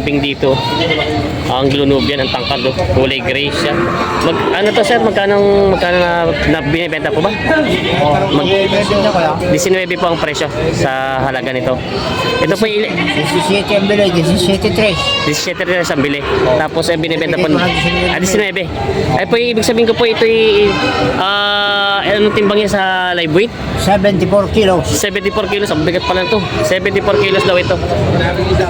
kambing dito. Ang Blue Nubian, ang tangkad, kulay gray siya. Ano to sir, magkano na binibenta po ba? 19 po ang presyo sa halaga nito. Ito po 17 ang bili, 17.3. 17 ang bili. Tapos ay binibenta po 19. Ay po ibig sabihin ko po ito anong timbang niya sa live weight? 74 kilos. 74 kilos, ang bigat pala ito. 74 kilos daw ito.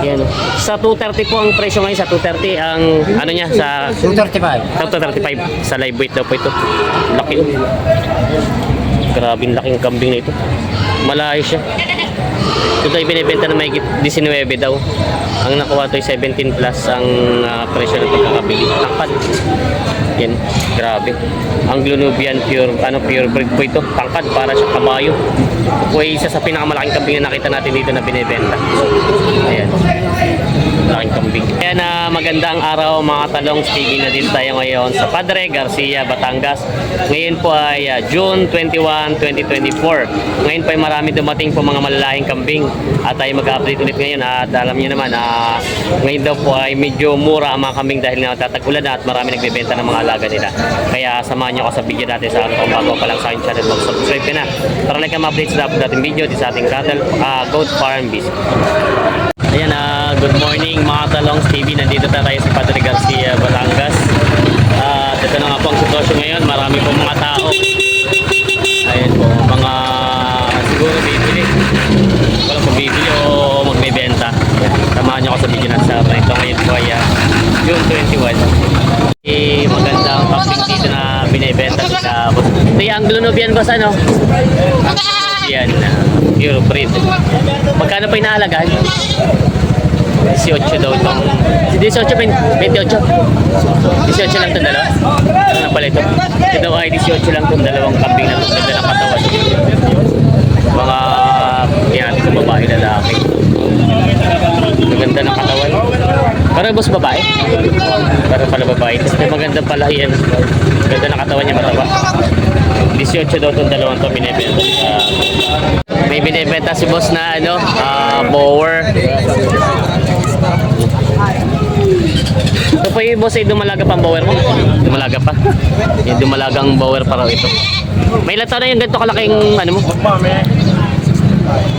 Yan. Sa 230 po ang presyo ngayon, sa 230 ang ano niya sa 235. sa live weight daw po ito. Laki oh. Grabing laking kambing na ito. Malayo siya. Ito ay binibenta na may 19 daw. Ang nakuha ito ay 17 plus ang presyo ng pagkakabili. Tangkad. Yan, grabe. Ang Blue Nubian pure breed po ito. Tangkad para sa kabayo. Ito ay isa sa pinakamalaking kambing na nakita natin dito na binibenta. Ayan. Laking kambing. Kaya na magandang araw mga talong, TV na dito tayo ngayon sa Padre Garcia, Batangas. Ngayon po ay June 21, 2024. Ngayon po ay marami dumating po mga malalaking kambing at tayo mag-update ulit ngayon at alam niyo naman ngayon daw po ay medyo mura ang mga kambing dahil natatagulan na at marami nagbebenta ng mga alaga nila. Kaya samahan niyo ako sa video natin sa kung bago pa lang sa aking channel, mag-subscribe ka na para like ang update sa dating video di sa ating cattle goat farm business. Ayan, good morning mga talong, TV. Nandito tayo sa Padre Garcia, Batangas. Ito na nga po ang sitwasyon ngayon. Marami po mga tao. Ayan po, mga siguro bibili. Walang kung bibili o magbibenta. Samahan niyo ako sa video natin sa ito. Ngayon po ay June 21. Magandang kambing dito na binibenta sa boss. Ito yung Blue Nubian boss, ano? Yan, pure breed. Magkano pa inaalagaan? 18 daw itong 18 pa 28 18 lang itong dalawa. Ano na pala ito? Ito daw ay 18 lang itong dalawang kambing na itong ganda ng katawan. Mga yan itong babae lalaki. Maganda ng katawan. Parang boss babae. Parang pala babae. Tapos maganda pala yan. Ganda ng katawan niya, mataba. 18 daw itong dalawang ito binibenta. May binibenta si boss na bower. Ito po yung boss ay dumalaga pa ang bower mo. Dumalaga pa. Yung dumalagang bower pa raw ito. May ilang taon na yung ganito kalaking ano mo?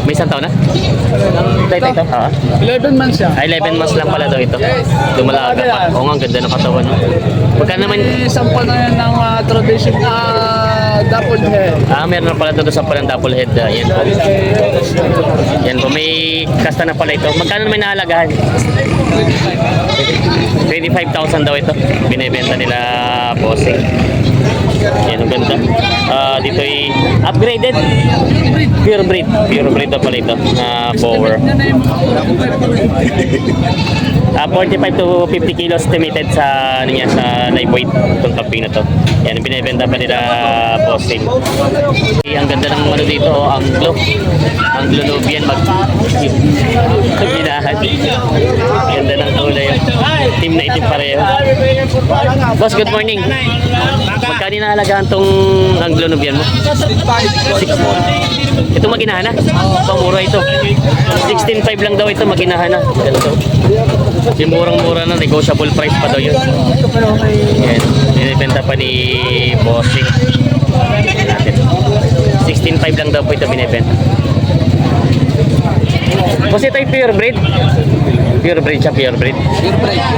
May isang taon na? Ito? 11 months siya. 11 months lang pala daw ito. Dumalaga pa. Oo nga, ang ganda ng katawan. Magkano naman? Sample na yan ng tradition na double head. Meron na pala ito sa palang double head. Yan po. Yan po. May kasta na pala ito. Magkano naman nahalagahan? 25,000 daw ito. Binibenta nila bossing. Yan, ang ganda. Dito ay upgraded. Pure breed. Pure breed na pala ito na bower. 45 to 50 kilos estimated sa niya sa live weight itong kambing na to. Yan, binibenta pa nila bossing. Ang ganda ng ano dito, ang Blue Nubian ginahan. Ganda ng kulay. Team na itim pareho. Boss, good morning. Magkano naalagaan tong ang Blue Nubian mo? 6. Ito maginahan na? Pamura ito. 16.5 lang daw ito, maginahan na. Ganito. Yung murang-mura na, negotiable price pa daw yun. Yan. Binibenta pa ni bossing. 16.5 lang daw po ito binibenta. Boss, ito ay pure breed. Pure breed siya, pure breed.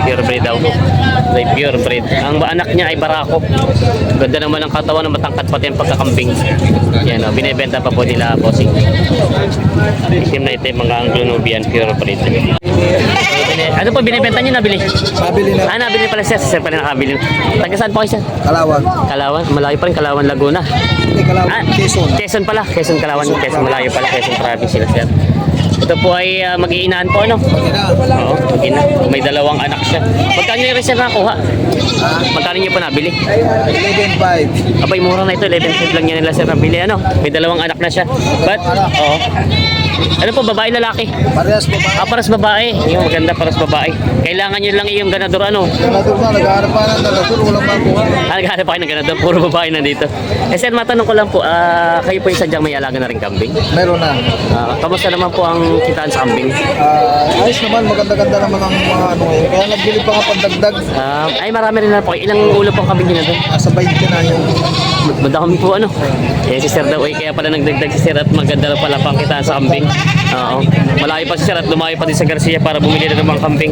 Pure breed daw. Ay pure breed. Ang anak niya ay barako. Ganda naman ang katawan, ng matangkat pati ang pagkakambing. Yan, binibenta pa po nila bossing. Itim na itim mga ang Blue Nubian pure breed. Ano po binibenta niyo, nabili? Nabili na. Nabili pala siya. Sir pala nakabili. Taga saan po kayo, sir? Kalawan. Kalawan? Malayo pa rin, Kalawan, Laguna. Kalawan, Quezon. Quezon pala. Quezon, Kalawan. Quezon, malayo pala. Quezon province sila, sir. Ito po ay mag-iinaan po, ano? Oo, mag-ina. May dalawang anak siya. Magkano yung reserve nakuha? Magkano niyo po nabili? 11.5. Abay, mura na ito. 11 cent lang niya nila sir nabili. Ano? May dalawang anak na siya. But, oo. Ano po, babae, lalaki? Parehas po ba? Paras babae. Yung maganda, paras babae. Kailangan nyo lang yung ganador, ano? Ganador na, nag-aarap pa ng ganador, walang makuha. Naghanap pa kayo ng ganador, puro babae nandito. Sir, matanong ko lang po, kayo po yung sadyang may alaga na rin kambing? Meron na. Kamusta naman po ang kitaan sa kambing? Ayos naman, maganda-ganda naman ang mga ano ngayon. Kaya nagbili pa nga pandagdag. Ay, marami rin na po. Ilang ulo pong kambing nyo na doon? Nasa 20 na yung Madami po ano. Si Sir daw, kaya pala nagdagdag si Sir at maganda na pala pang kitaan sa kambing. Oo. Malayo pa si Sir at lumayo pa din sa Garcia para bumili na ng mga kambing.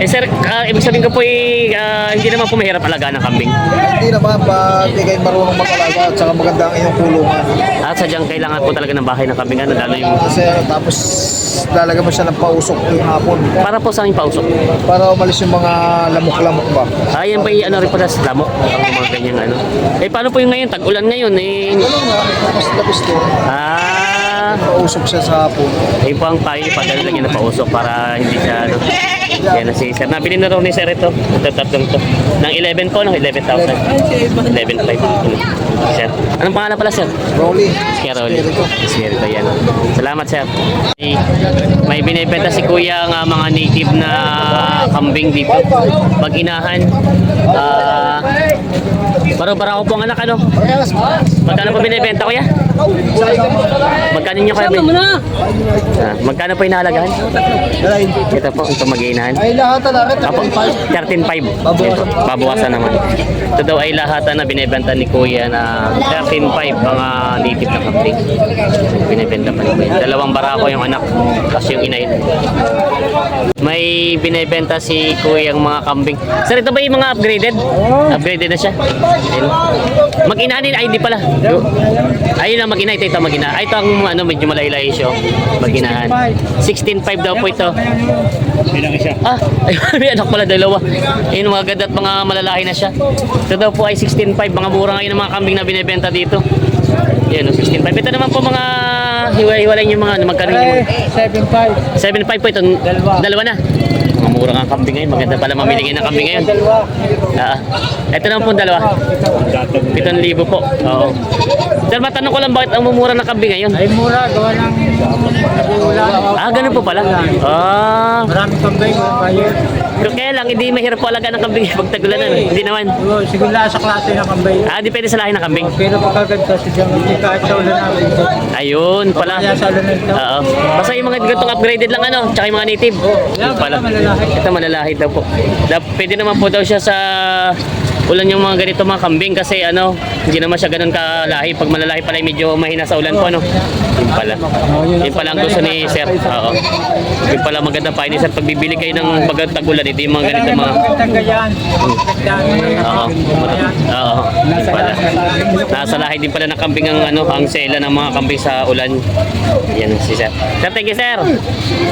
Sir, ibig sabihin ko po hindi naman po mahirap alagaan ng kambing. hindi naman pag di kayo marunong mag-alaga at saka maganda ang iyong kulungan. At sadyang kailangan po talaga ng bahay ng kambing, ano, lalo yung Kasi tapos lalagyan mo siya ng pausok yung hapon para po sa aking pausok. para umalis yung mga lamok-lamok ba. Yan ba ano rin pala sa lamok? Ang mga ganyang ano. Paano po yung ngayon? Tag-ulan ngayon Ganun nga, tapos labis to. Pausok siya sa hapon. Po ang payo niyo, padala lang yun na pausok para hindi siya ano. Yan na si Sir. Nabili na raw ni Sir ito. Ito tatlong to. Ng 11 po, no? 11,000. 11,500. Sir. Anong pangalan pala, Sir? Rolly. Carol. Espiritu, yan. Salamat, Sir. May binibenta si Kuya ang mga native na kambing dito. Pag-inahan. Baro-baro po ang anak, ano? Magkano po binibenta, Kuya? Magkano nyo kaya? Magkano po inaalagahan? Ito po, ito mag-iinahan. Ay lahat na namin. Apo, 13,500. Babawasan naman. Ito daw ay lahat na binibenta ni Kuya na 13,500 mga native na kambing. Binibenta pa ni Kuya. Dalawang barako yung anak, kasi yung inay. May binibenta si Kuya ang mga kambing. Sir, ito ba yung mga upgraded? Upgraded na siya. Ayun. Mag-inahanin, ay hindi pala. Ayun ang mag-ina, ito mag-ina. Ay, ito ang ano, medyo malaylay siya. Mag-inahan. 16,500 daw po ito. Ilang isa? May anak pala dalawa. Ayun, mga ganda at mga malalaki na siya. Ito daw po ay 16,500. Mga mura ngayon ng mga kambing na binibenta dito. Yan, 16,500. Ito naman po mga hiwa-hiwalay yung mga, magkano yung 7.5. 7,500 po ito. Dalawa na. Mga mura ng kambing ngayon. Maganda pala mamili ngayon ng kambing ngayon. Ito naman po dalawa. 7,000 po. Oo. Sir, matanong ko lang bakit ang mumura ng kambing ngayon? Ay mura, gawa ng ulan. Ganun po pala. Maraming kambay, bayar. Pero kaya lang, hindi mahirap po alagaan ng kambing pag tagulan. Hindi naman. Siguro lang sa klase ng kambay. Depende sa lahi ng kambing. Pero pagkaganda sa dyan, hindi kahit sa ulan namin. Ayun pala. Kaya sa ulan na ito. Oo. Basta yung mga ganitong upgraded lang ano, tsaka yung mga native. Yan, Yun pala. malalaki. Ito malalaki daw po. Pwede naman po daw siya sa ulan yung mga ganito mga kambing kasi ano, hindi naman siya ganun kalahi. Pag malalaki pala medyo mahina sa ulan po ano. Yun pala. Yun pala ang gusto ni Sir. Oo. Yun pala maganda pa ni Sir. Pag bibili kayo ng pag-tagulan, ito yung mga ganito mga... Tagayan. Oo. Oo. Yun pala. Nasa lahi din pala ng kambing ang ano, ang sela ng mga kambing sa ulan. Yan si Sir. Sir, thank you, Sir.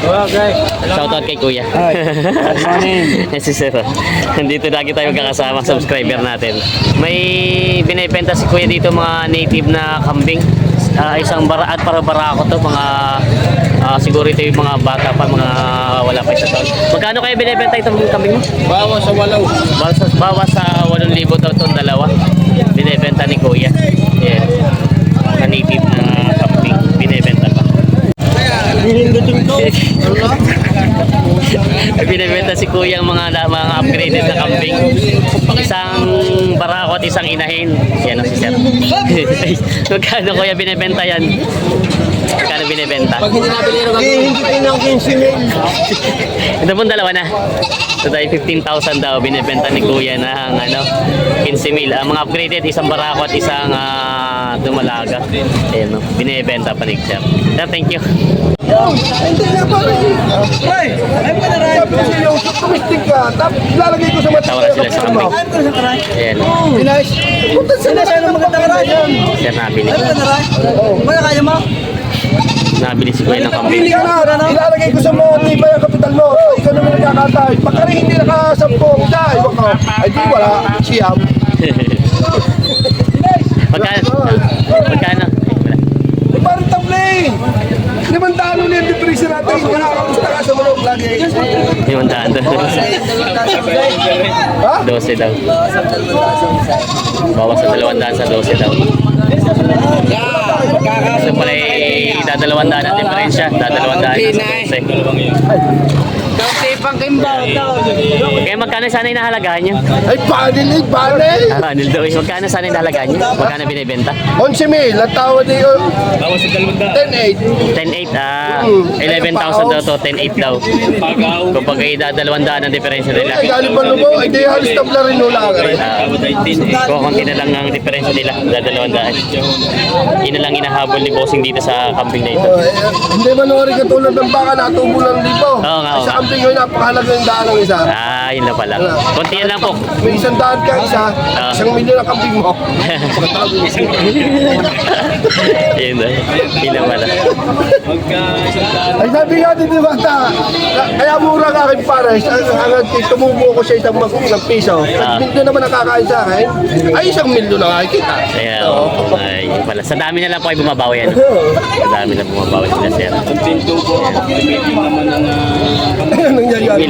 Okay. Shoutout kay Kuya. Si Sir. Nandito lagi tayo magkakasama, subscriber natin. May binibenta si Kuya dito mga native na kambing. Isang bara at para barako to, mga siguro ito yung mga bata pa, mga wala pa isa taon. Magkano kaya binibenta itong kambing mo? Bawa sa walaw. Bawas sa 8,000 daw itong dalawa. Binibenta ni Kuya. Yan. Mga native na kambing. Binibenta pa. Binibenta si Kuya ang mga upgraded na kambing. Isang barako at isang inahin. Yan ang si Sir. Magkano Kuya binibenta yan? Magkano binibenta? Hindi ng 15 mil. Ito pong dalawa na. So dahil 15,000 daw binibenta ni Kuya ng ano, 15,000. Ang mga upgraded, isang barako at isang dumalaga. Ayan, no? Binibenta pa ni Sir. Sir, thank you. Hindi na pa rin. Ay, pa na rin. Sabi ko sa iyo, tumistik ka. Tapos lalagay ko sa mata. Tawa na sila sa kambing. Ayan. Pinas. Punta sila sa magandang karayan. Sir, nabili. Mga kaya mo? Nabili si Kuya ng kambing. Pili ka na. Ilalagay ko sa mga tibay ang kapital mo. Ikaw naman nagkakatay. Pagka rin hindi nakasampung. Dahil baka. Ay di wala. Siyam. Magkano? Magkano? Ay parang tabling. 500 na yung depression natin. Nakakamusta ka sa malong lagi. Yung daan doon. Ha? 12 daw. Bawas sa 200 sa 12 daw. So pala dadalawang daan ang diferensya. Dadalawang daan sa 12. Kaya magkano sana inahalagahan nyo? Ay, panel, panel! Panel daw. Magkano sana inahalagahan nyo? Magkano binibenta? 11,000, ang tawad niyo. 10,800. 10.8 11,000 daw to, 10.8 daw. Kapag ay dadalawang daan ang diferensya nila. Ay, galing pa lumo. Ay, di halos tabla rin nula ka rin. Kukunti na lang ang diferensya nila, dadalawang daan. Yun na lang inahabol ni Bossing dito sa kambing na ito. Hindi man nung katulad ng baka natubo ng libo. Oo nga, oo Sa nga. amping yun, napakahalaga yung daan ng isa. Yun na pala. Kunti na lang po. May 100 ka isa, 1,000,000 ang kambing mo. Yun na. Yun na pala. Ay, sabi nga din di bata, kaya mura ka aking pares, hanggang tumubo ko sa isang ng piso. At milyon naman nakakain sa akin, ay 1,000,000 na nakikita. Kaya, ay, yun pala. Sa dami na lang po ay bumabawi yan. Sa dami na bumabawi sila, sir. Ano nangyayari?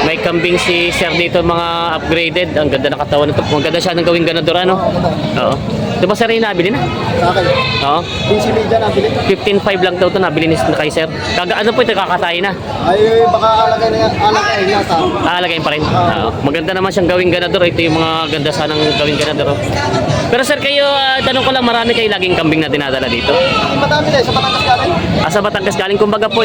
May kambing si sir dito, mga upgraded. Ang ganda ng katawan nito. Ang ganda siya ng gawing ganador, ano? Oo. Ito ba sir yung nabili na? Sa akin, Oo. 15,000 nabili. 15.5 lang daw ito nabili ni kay sir. Ano po ito, kakatay na? Ay, baka alagay na sa. Lagayin pa rin. Oo. Maganda naman siyang gawing ganador. Ito yung mga ganda sanang gawing ganador. Pero sir, kayo, tanong ko lang, marami kayo laging kambing na dinadala dito? Madami na, sa Batangas galing. Sa Batangas galing, kumbaga po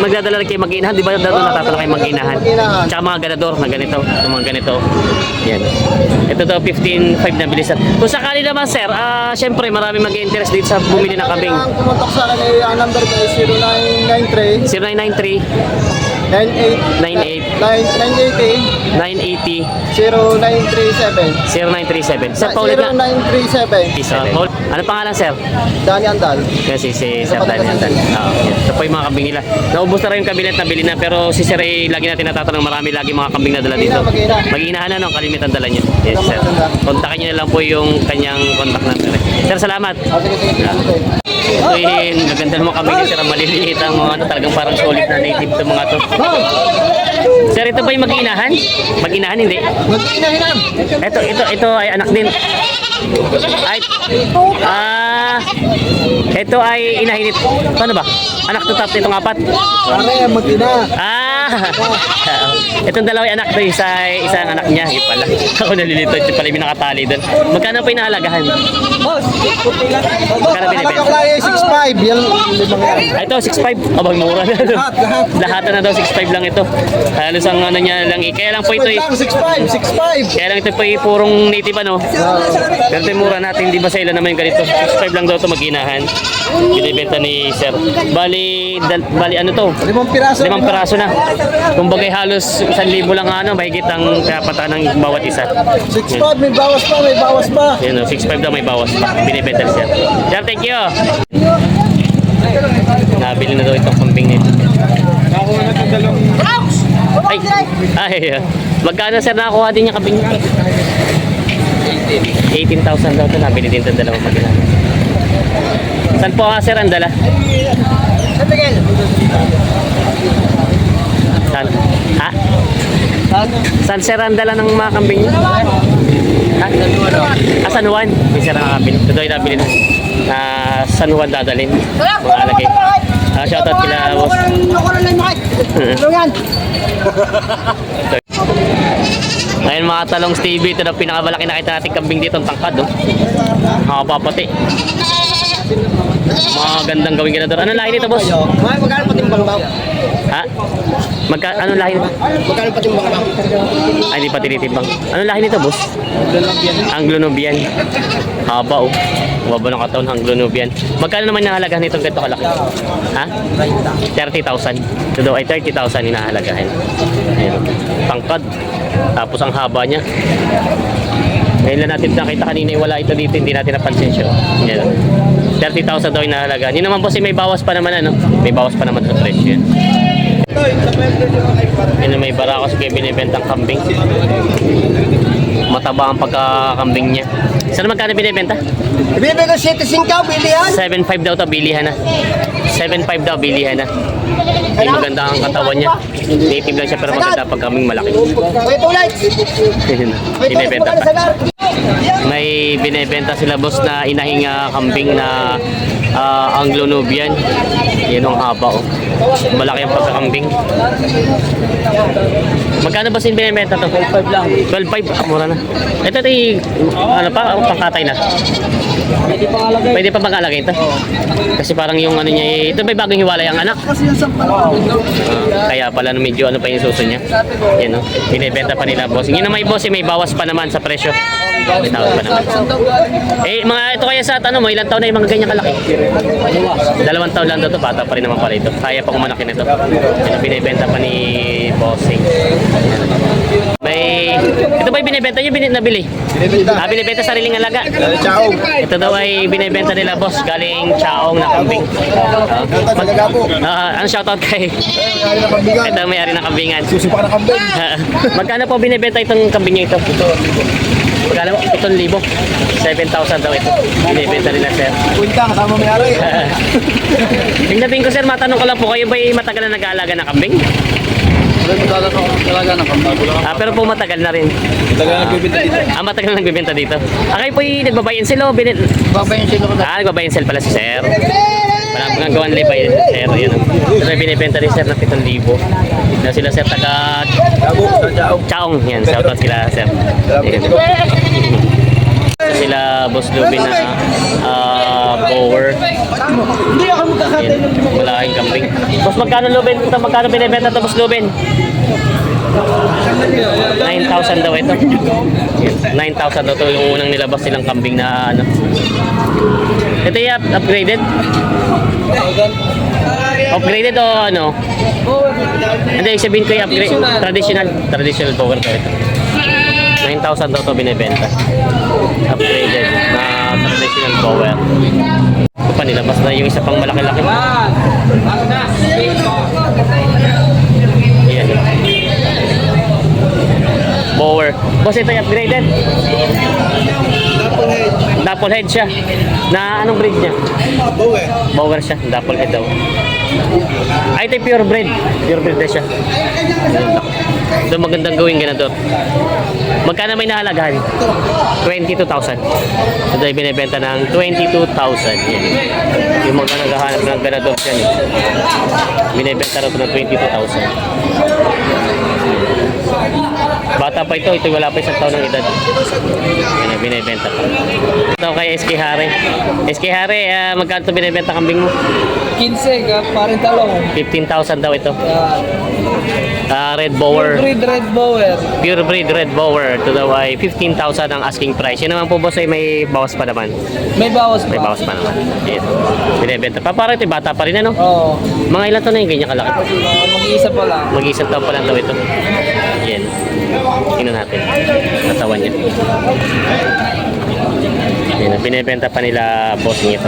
magdadala rin kayo mag-inahan. Di ba natatala kayo mag-inahan? Tsaka mga ganador na ganito. Yung mga ganito. Yan. Ito daw, 15.5 na bilisan. Kung sakali naman sir, syempre marami mag-interest dito sa bumili ng kambing. Ang pumuntok sa akin ay ang number ko ay 0993 0993 98 98 980 0937 0937 Sir, paulit na. 0937 Paul, ano pangalan sir? Dani Andal. Kasi si Sir Daniel Andan. Ito po yung mga kambing nila. Naubos na rin yung kabinet na bili na, pero si Sir ay lagi natin natatanong, marami lagi mga kambing na dala dito. Mag-inahan na, no? Kalimitan dala niyo. Yes sir. Kontakin niyo na lang po yung kanyang contact number. Sir, salamat. Ito yung maganda ng mga kambing ni Sir. Maliliit ang mga ano, talagang parang solid na native ito mga to. Sir, ito ba yung mag-inahan? Mag-inahan, hindi? Mag-inahinan. Ito ay anak din. Ay, ito ay inahinit. Paano ba? Anak to tap nitong apat. Pare, mag-ina. Itong dalawa anak to, isang anak niya. Yung pala. Ako nalilito. Ito pala yung nakatali doon. Magkano pa inahalagahan? Magkano binibenta? Ako ay 6'5". Yan, limang yan. Ito, 6'5". Abang mura na. Lahat na daw, 6'5 lang ito. Halos ang ano niya lang. Kaya lang po ito eh. 6'5". Kaya lang ito po eh, purong native ano. Pero ito yung mura natin, di ba sa ilan naman yung ganito? 6'5 lang daw ito mag-inahan. Binibenta ni Sir. Bali ano to? 5 piraso. 5 piraso na. Kumbagay halos 1,000 lang ano, mahigit ang kapatan ng bawat isa. 6'5", may bawas pa, may bawas pa. Yun, 6'5 daw may bawas pa. Binibenta ni Sir. Sir, thank you. Nabili na daw itong kambing nito. Ay, magkano sir nakakuha din yung kambing? 18,000 daw ito. Nabili din itong dalawang magina. Saan po ka sir ang dala? Saan? Ha? Saan sir ang dala ng mga kambing niyo? Ha? San Juan? May sir ang nakabili. Ito ay nabili na. San Juan dadalhin. Mga alagay. Shoutout kila boss. Ngayon mga talong Stevie, ito na pinakamalaki nakita natin kambing dito, ang tangkad, oh. Nakapapati. Mga gandang gawing ganador. Anong lahi nito, boss? Magkano patimbang ba? Ha? Anong lahi nito? Magkano patimbang ba? Ay, hindi pa tinitimbang. Anong lahi nito, boss? Anglo-Nubian. Haba, oh. Haba ng katawan, Anglo-Nubian. Magkano naman nahalagahan nitong ganito kalaki? Ha? 30,000. Ito daw ay 30,000 hinahalagahan. Ayan. Tangkad. Tapos ang haba niya. Ngayon lang natin nakita kanina, wala ito dito, hindi natin napansin siya. Yan. 30,000 daw inahalaga. Yun naman po may bawas pa naman ano. May bawas pa naman sa presyo yan. Yun may barakos kaya binibentang kambing. Mataba ang pagkakambing niya. Saan magkano binibenta? Ibibigay ko 7.5 bilihan. 7.5 daw to, bilihan na. 7.5 daw, bilihan na. Hindi maganda ang katawan niya. Native lang siya pero maganda pag kaming malaki. Binibenta pa. May binibenta sila boss na inahing kambing na Anglo-Nubian. Yan ang haba oh. Malaki ang pagkakambing. Magkano ba binibenta to? 12.5 lang. 12.5? Mura na. Ito ano pa? Pangkatay na. Pwede pa pag-alagay ito? Kasi parang yung ano niya, ito may bagong hiwalay ang anak. Kaya pala medyo ano pa yung suso niya. Yan o, binibenta pa nila boss. Yun na may boss, may bawas pa naman sa presyo. May tawag pa naman. Mga ito kaya sa ano mo, ilang taon na yung mga ganyan kalaki? 2 taon lang daw ito, bata pa rin naman pala ito. Kaya pa kumalaki nito. Yan binibenta pa ni Bossing. Ito ba yung binibenta nyo? Nabili? Binibenta sariling alaga. Ciao. Ito daw ay binibenta nila boss, galing Chaong na kambing. Ano shoutout kay? Ito may-ari ng kambingan. Susi pa ka ng kambing. Magkano po binibenta itong kambing niya ito? Magkano po? 7,000. 7,000 daw ito. Binibenta nila sir. Punta, kasama may-ari. Tingnan ko sir, matanong ko lang po, kayo ba matagal na nag-aalaga ng kambing? Talaga ng kambing. Pero po matagal na rin. Talaga nagbibenta dito. Matagal na nagbibenta dito. Kayo po yung nagbabayin sila o Babayin sila ko na. nagbabayin sila pala si sir. Wala pang gawan nila by sir. Yan. Ito may binibenta rin sir na 7,000. Na sila sir taga Chaong. Yan, shoutout sila sir. Sila Boss Lubin na Bower. Yan, malaking kambing. Boss, magkano Lubin? Magkano binibenta ito Boss Lubin? 9,000 daw ito. 9,000 daw ito yung unang nilabas nilang kambing na ano. Ito yung upgraded? Upgraded o ano? Hindi, sabihin ko yung upgrade. Traditional power to ito. 9,000 daw ito binibenta. Upgraded na traditional power. Ito pa nilabas na yung isa pang malaki-laki. Yan. Bower. Boss, ito yung upgraded. Double head siya. Na anong breed niya? Bower siya. Double head daw. Ay, ito yung pure breed. Pure breed na siya. Ito magandang gawin ganito. Magkano may nahalagahan? 22,000. Ito ay binibenta ng 22,000. Yan. Yung mga naghahanap ng ganito dyan. Binibenta rin ito ng 22,000. Bata pa ito wala pa 1 taon ng edad. Yan ang binibenta pa. Ito kay SK Hare. SK Hare, magkano ito binibenta kambing mo? 15, parin talong. 15,000 daw ito. Red Bower. Pure breed Red Bower. Ito daw ay 15,000 ang asking price. Yan naman po boss ay may bawas pa naman. May bawas pa. May bawas pa naman. Yan. Binibenta pa. Parang ito bata pa rin ano? Oo. Mga ilan to na yung ganyan kalaki? Mag-iisa pa lang. Mag-isang taon pa lang daw ito. Yan. Tingnan natin. Katawan niya. Yan. Binibenta pa nila bossing ito.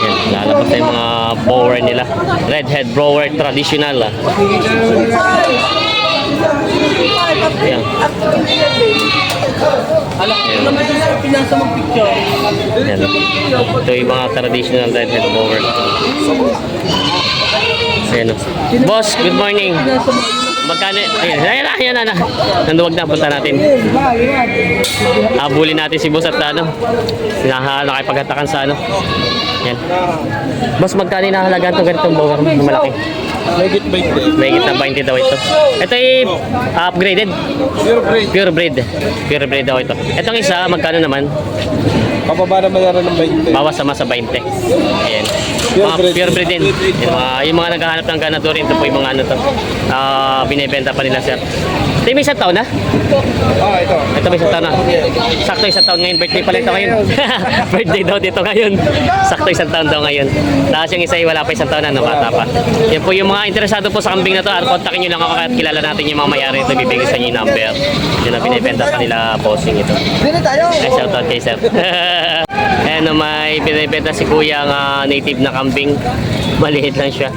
Yan. Lalabas na yung mga bower nila. Redhead Bower traditional. Yan. Pinasa mong picture. Yan. Ito yung mga traditional redhead bower. Ayan. Boss, good morning. Magkano? Ayan na. Nanduwag na, punta natin. Habulin natin si boss at ano. Nakipagatakan sa ano. Yan. Boss, magkano yung nahalagaan itong ganitong bower na malaki? Mahigit na 20 daw ito. Ito ay upgraded. Pure breed daw ito. Itong isa, magkano naman? Pababa naman na rin ng 20. Bawas sama sa 20. Ayan. Pure breed din. Yung mga naghahanap ng ganador rin, ito po yung mga ano to. Binibenta pa nila sir. Ito may 1 taon na? Ito. Ito may 1 taon na. Sakto 1 taon ngayon. Birthday pala ito ngayon. Birthday daw dito ngayon. Sakto 1 taon daw ngayon. Tapos yung isa ay wala pa 1 taon na, no, bata pa. Yan po yung mga interesado po sa kambing na to. Kontakin nyo lang ako at kilala natin yung mga mayari ito. Bibigay sa inyo yung number. Yun ang binibenta pa nila bossing ito. Dili tayo. Ay, shoutout kay sir. Ayan, may binibenta si kuya ang native na kambing. Maliit lang siya.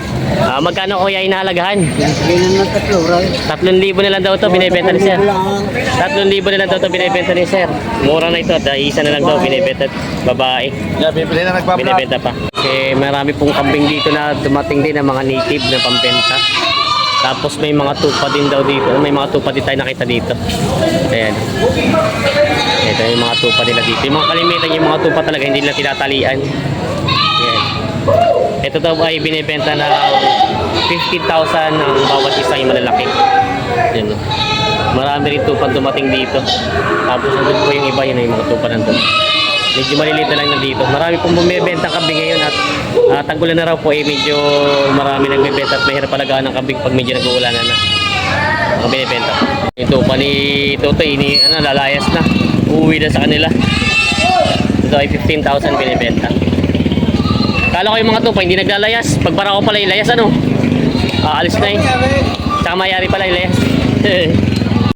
Magkano kuya inahalagahan? Ganyan na 3,000 na lang daw to binibenta ni sir. 3,000 na lang daw to binibenta ni sir. Mura na ito, dahil isa na lang daw binibenta. Babae. Yeah, bibili na nagpa-vlog. Binibenta pa. Kasi marami pong kambing dito na dumating din ng mga native na pambenta. Tapos may mga tupa din daw dito. May mga tupa din tayo nakita dito. Ayan. Ito yung mga tupa nila dito. Yung mga kalimitan, yung mga tupa talaga hindi nila tinatalian. Ayan. Ito daw ay binibenta na 50,000 ang bawat isa yung malalaki. Ayan. Marami rin tupa dumating dito. Tapos nandun po yung iba, yun ay mga tupa nandun. Medyo maliliit na lang nandito. Marami pong bumibenta ng kambing ngayon at tanggulan na raw po medyo marami nagbebenta at mahirap palagaan ng kambing pag medyo nag-uulanan na. Mga binibenta. Yung tupa ni Totoy, lalayas na. Uuwi na sa kanila. Ito ay 15,000 binibenta. Kala ko yung mga tupa hindi naglalayas. Pag para ko pala yung layas, aalis na eh. Tsaka mayari pala yung layas.